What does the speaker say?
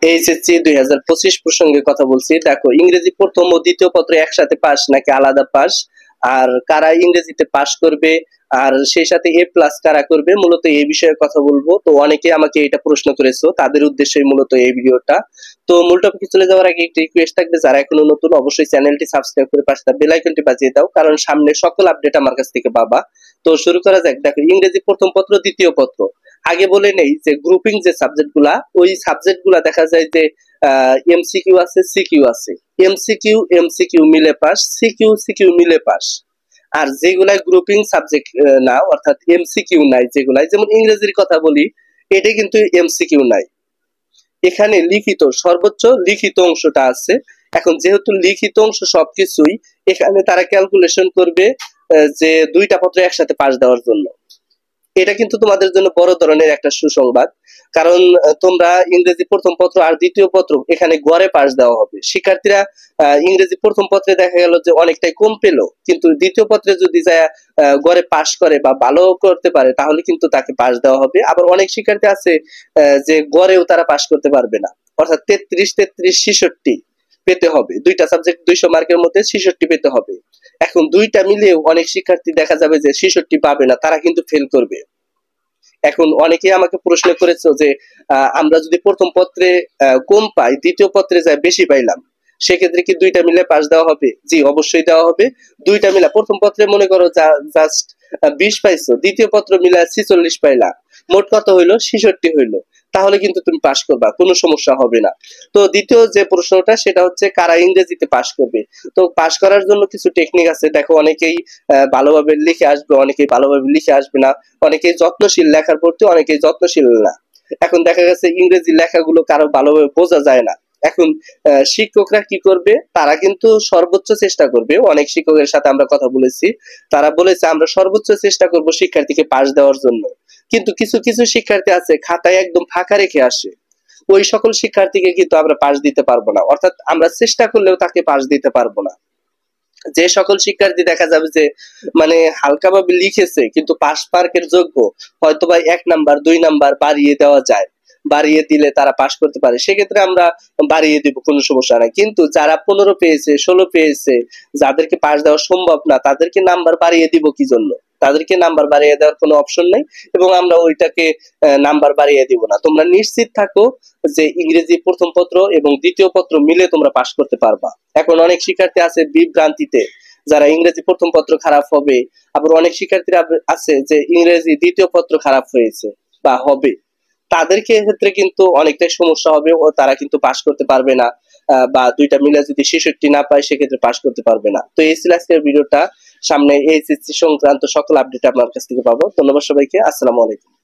HSC 2025 প্রসঙ্গে কথা বলছি। দেখো, ইংরেজি প্রথম ও দ্বিতীয় পত্র একসাথে পাস নাকি আলাদা পাস, আর কারা ইংরেজিতে পাস করবে, আর সেই সাথে এ প্লাস কারা করবে, মূলত এই বিষয়ে কথা বলবো। তো অনেকে আমাকে এটা প্রশ্ন করেছো, তাদের উদ্দেশ্যে মূলত এই ভিডিওটা। তো মূল টপিকে চলে যাওয়ার আগে একটি রিকোয়েস্ট থাকবে, যারা এখনো নতুন অবশ্যই চ্যানেলটি সাবস্ক্রাইব করে পাশে থাকা বেল আইকনটি বাজিয়ে দাও, কারণ সামনে সকল আপডেট আমার কাছ থেকে পাবা। তো শুরু করা যাক। দেখো, ইংরেজি প্রথম পত্র দ্বিতীয় পত্র, আগে বলে নেই যে গ্রুপিং যে সাবজেক্ট গুলা, ওই সাবজেক্ট গুলা দেখা যায় যে এমসিকিউ আছে, সিকিউ আছে। এমসিকিউ মিলে পাস, সিকিউ মিলে পাস। আর যেগুলাই গ্রুপিং সাবজেক্ট না, অর্থাৎ এমসিকিউ নাই, যেগুলাই, যেমন ইংরেজির কথা বলি, এটা কিন্তু এমসিকিউ নাই। এখানে লিখিত, সর্বোচ্চ লিখিত অংশটা আছে। এখন যেহেতু লিখিত অংশ সবকিছুই, এখানে তারা ক্যালকুলেশন করবে যে দুইটা পত্র একসাথে পাস দেওয়ার জন্য। এটা কিন্তু তোমাদের জন্য বড় ধরনের একটা সুসংবাদ, কারণ তোমরা ইংরেজি প্রথম পত্র আর দ্বিতীয় পত্র এখানে গড়ে পাস দেওয়া হবে। শিক্ষার্থীরা ইংরেজি প্রথম পত্রে দেখা গেল যে অনেকটাই কম পেলো, কিন্তু দ্বিতীয় পত্রে যদি যায় গড়ে পাস করে বা ভালো করতে পারে, তাহলে কিন্তু তাকে পাস দেওয়া হবে। আবার অনেক শিক্ষার্থী আছে যে গড়েও তারা পাস করতে পারবে না, অর্থাৎ 33, 66 পেতে হবে। দুইটা সাবজেক্ট 200 মার্কের মধ্যে 66 পেতে হবে। এখন দুইটা মিলেও অনেক শিক্ষার্থী দেখা যাবে যে 66 পাবে না, তারা কিন্তু ফেল করবে। এখন অনেকে আমাকে প্রশ্ন করেছে যে আমরা যদি প্রথম পত্রে কম পাই, দ্বিতীয় পত্রে যায় বেশি পাইলাম, সেক্ষেত্রে কি দুইটা মিলে পাস দেওয়া হবে? জি, অবশ্যই দেওয়া হবে। দুইটা মিলা, প্রথম পত্রে মনে করো জাস্ট 20 পাইছো, দ্বিতীয় পত্র মিলা 46 পাইলা, মোট কত হইলো? 66 হইলো। তাহলে কিন্তু তুমি পাস করবা, কোনো সমস্যা হবে না। তো দ্বিতীয় যে প্রশ্নটা, সেটা হচ্ছে কারা ইংরেজিতে পাস করবে। তো পাস করার জন্য কিছু টেকনিক আছে। দেখো, অনেকেই ভালোভাবে লিখে আসবে, অনেকেই ভালোভাবে লিখে আসবে না, অনেকেই যত্নশীল লেখার প্রতি, অনেকেই যত্নশীল না। এখন দেখা গেছে ইংরেজি লেখাগুলো কারো ভালোভাবে বোঝা যায় না। এখন শিক্ষকরা কি করবে? তারা কিন্তু সর্বোচ্চ চেষ্টা করবে। অনেক শিক্ষকের সাথে আমরা কথা বলেছি, তারা বলেছে আমরা সর্বোচ্চ চেষ্টা করব শিক্ষার্থীকে পাস দেওয়ার জন্য। কিন্তু কিছু কিছু শিক্ষার্থী আছে খাতায় একদম ফাঁকা রেখে আসে, ওই সকল শিক্ষার্থীকে কিন্তু আমরা পাস দিতে পারবো না, অর্থাৎ আমরা চেষ্টা করলেও তাকে পাস দিতে পারবো না। যে সকল শিক্ষার্থী দেখা যাবে যে মানে হালকাভাবে লিখেছে কিন্তু পাস মার্কের যোগ্য, হয়তো বা 1 নাম্বার 2 নাম্বার বাড়িয়ে দেওয়া যায়, বাড়িয়ে দিলে তারা পাস করতে পারে, সেক্ষেত্রে আমরা বাড়িয়ে দিব, কোনো সমস্যা নাই। কিন্তু যারা 15 পেয়েছে, 16 পেয়েছে, যাদেরকে পাস দেওয়া সম্ভব না, তাদেরকে নাম্বার বাড়িয়ে দিব কি জন্য? তাদেরকে নাম্বার বাড়িয়ে দেওয়ার কোনো অপশন নেই, এবং আমরা ওইটাকে নাম্বার বাড়িয়ে দিব না। তোমরা নিশ্চিত থাকো যে ইংরেজি প্রথম পত্র এবং দ্বিতীয় পত্র মিলে তোমরা পাস করতে পারবা। এখন অনেক শিক্ষার্থী আছে বিভ্রান্তিতে, যারা ইংরেজি প্রথম পত্র খারাপ হবে, আবার অনেক শিক্ষার্থীরা আছে যে ইংরেজি দ্বিতীয় পত্র খারাপ হয়েছে বা হবে, তাদেরকে ক্ষেত্রে কিন্তু অনেকটাই সমস্যা হবে, ও তারা কিন্তু পাস করতে পারবে না। বা দুইটা মিলে যদি 66 না পায়, সেক্ষেত্রে পাস করতে পারবে না। তো এই ছিল আজকের ভিডিওটা। সামনে এইচএসসি সংক্রান্ত সকল আপডেট আপনার কাছ থেকে পাবো। ধন্যবাদ সবাইকে। আসসালামু আলাইকুম।